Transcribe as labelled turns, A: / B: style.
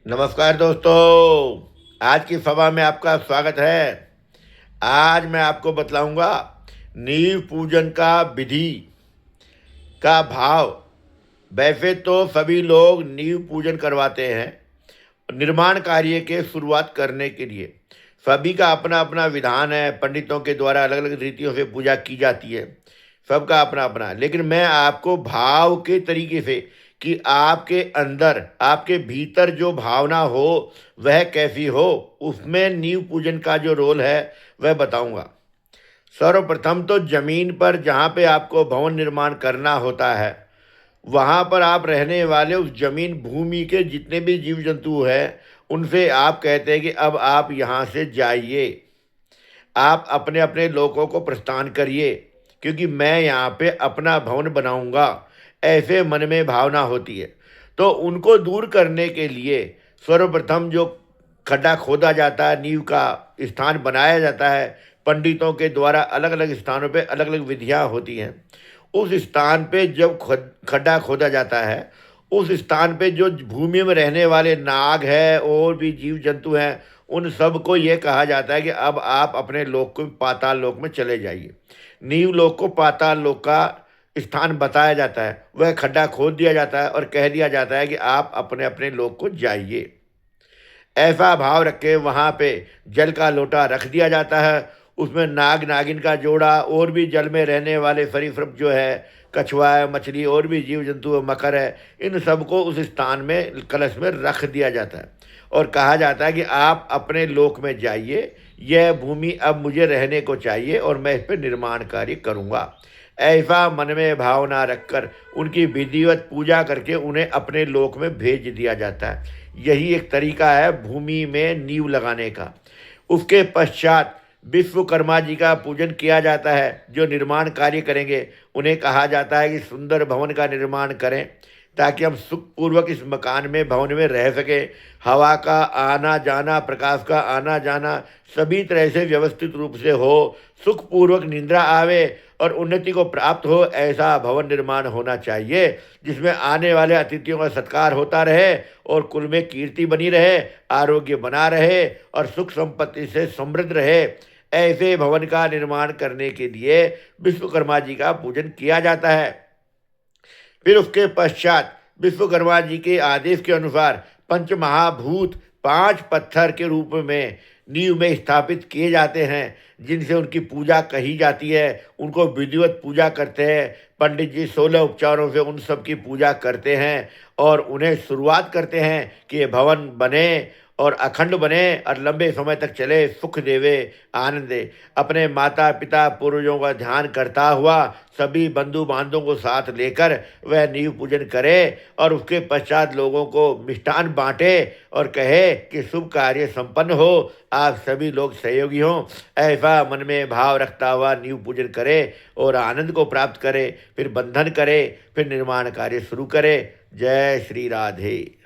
A: नमस्कार दोस्तों। आज की सभा में आपका स्वागत है। आज मैं आपको बतलाऊंगा नींव पूजन का विधि का भाव। वैसे तो सभी लोग नींव पूजन करवाते हैं निर्माण कार्य के शुरुआत करने के लिए। सभी का अपना अपना विधान है, पंडितों के द्वारा अलग अलग रीतियों से पूजा की जाती है, सबका अपना अपना। लेकिन मैं आपको भाव के तरीके से कि आपके अंदर, आपके भीतर जो भावना हो वह कैसी हो, उसमें नींव पूजन का जो रोल है वह बताऊंगा। सर्वप्रथम तो जमीन पर जहाँ पे आपको भवन निर्माण करना होता है, वहाँ पर आप रहने वाले उस जमीन भूमि के जितने भी जीव जंतु हैं, उनसे आप कहते हैं कि अब आप यहाँ से जाइए, आप अपने अपने लोगों को प्रस्थान करिए, क्योंकि मैं यहाँ पे अपना भवन बनाऊंगा। ऐसे मन में भावना होती है। तो उनको दूर करने के लिए सर्वप्रथम जो खड्डा खोदा जाता है, नींव का स्थान बनाया जाता है, पंडितों के द्वारा अलग अलग स्थानों पे अलग अलग विधियाँ होती हैं। उस स्थान पे जब खड्डा खोदा जाता है, उस स्थान पे जो भूमि में रहने वाले नाग है और भी जीव जंतु हैं, उन सबको ये कहा जाता है कि अब आप अपने लोक को पाताल लोक में चले जाइए। नींव लोक को पाताल लोक का स्थान बताया जाता है। वह खड्डा खोद दिया जाता है और कह दिया जाता है कि आप अपने अपने लोक को जाइए। ऐसा भाव रख के वहाँ पे जल का लोटा रख दिया जाता है। उसमें नाग नागिन का जोड़ा और भी जल में रहने वाले सरीसृप जो है, कछुआ है, मछली और भी जीव जंतु है, मकर है, इन सबको उस स्थान में कलश में रख दिया जाता है और कहा जाता है कि आप अपने लोक में जाइए, यह भूमि अब मुझे रहने को चाहिए और मैं इस पर निर्माण कार्य करूँगा। ऐसा मन में भावना रखकर उनकी विधिवत पूजा करके उन्हें अपने लोक में भेज दिया जाता है। यही एक तरीका है भूमि में नींव लगाने का। उसके पश्चात विश्वकर्मा जी का पूजन किया जाता है। जो निर्माण कार्य करेंगे उन्हें कहा जाता है कि सुंदर भवन का निर्माण करें, ताकि हम सुखपूर्वक इस मकान में, भवन में रह सकें। हवा का आना जाना, प्रकाश का आना जाना सभी तरह से व्यवस्थित रूप से हो, सुखपूर्वक निंद्रा आवे और उन्नति को प्राप्त हो, ऐसा भवन निर्माण होना चाहिए, जिसमें आने वाले अतिथियों का सत्कार होता रहे और कुल में कीर्ति बनी रहे, आरोग्य बना रहे और सुख संपत्ति से समृद्ध रहे। ऐसे भवन का निर्माण करने के लिए विश्वकर्मा जी का पूजन किया जाता है। फिर उसके पश्चात विश्वकर्मा जी के आदेश के अनुसार पंचमहाभूत 5 पत्थर के रूप में नींव में स्थापित किए जाते हैं, जिनसे उनकी पूजा कही जाती है। उनको विधिवत पूजा करते हैं। पंडित जी 16 उपचारों से उन सब की पूजा करते हैं और उन्हें शुरुआत करते हैं कि ये भवन बने और अखंड बने और लंबे समय तक चले, सुख देवे, आनंद दे। अपने माता पिता पूर्वजों का ध्यान करता हुआ सभी बंधु बांधवों को साथ लेकर वह नींव पूजन करे और उसके पश्चात लोगों को मिष्ठान बांटे और कहे कि शुभ कार्य संपन्न हो, आप सभी लोग सहयोगी हों। ऐसा मन में भाव रखता हुआ नींव पूजन करे और आनंद को प्राप्त करे। फिर बंधन करे, फिर निर्माण कार्य शुरू करे। जय श्री राधे।